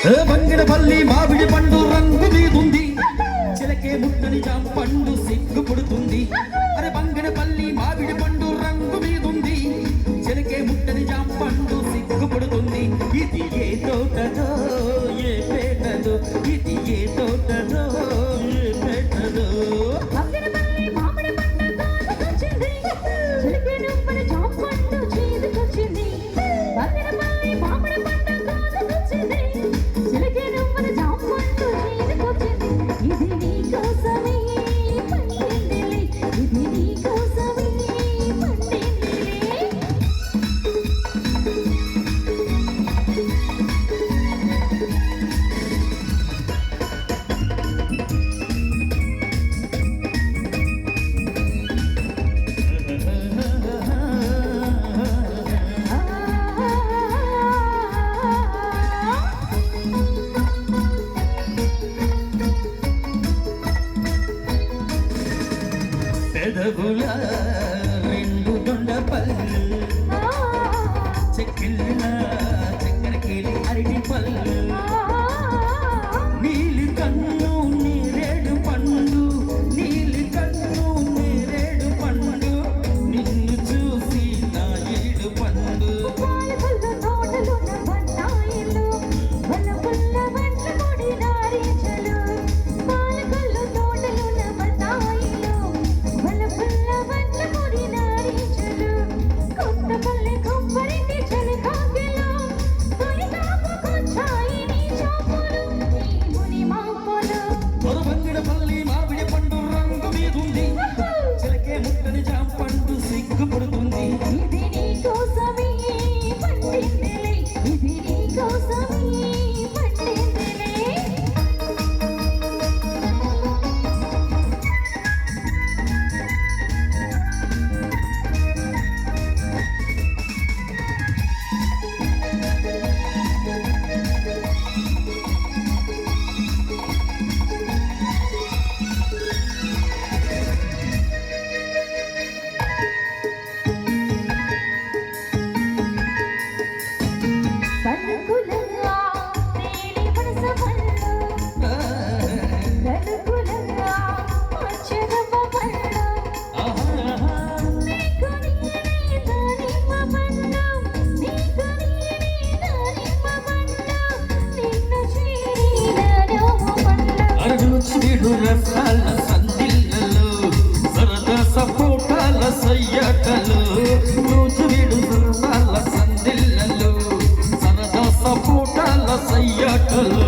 బంగిడపల్లి మామిడి పండు రంగు మీదుంది చిలకే ముట్టని జామ పండు సిగ్గు పుడుతుంది అరే బంగిడపల్లి మామిడి పండు రంగు మీదుంది చిలకే ముట్టని జామ పండు సిగ్గు పుడుతుంది ఇది ఏ తోటదో ఏ పేటదో ఇది ఏ తోటదో ఏ పేటదో పెదవుల రెండు దొండపల్లు చెక్కిళ్ళ చక్కెరకేలి అరటి పళ్ళు నీలి కన్ను నీరేడు పండు నీలి కన్ను నీరేడు పండు నిన్ను చూసి నా ఏడు పండు బంగిడపల్లి మామిడి పండు రంగు మీదుంది చిలకే ముట్టని జామ పండు సిగ్గు పడుతుంది ఇది నీ కోసమే పండిందిలే ఇది నీ కోసమే పండిందిలే తనుకులంగా తేలి వరసమల్లు తనుకులంగా అచ్చరమ పళ్ళు నీకు నీనే దానిమ్మ పండు నీకు నీనే దానిమ్మ పండు నిన్ను చేరిన పండు అరుచిడు రసాల సందిళ్ళలో సరదా సపోటాల సయ్యటలు రుచిడు రసాల సందిళ్ళలో సరదా సపోటాల సయ్యటలు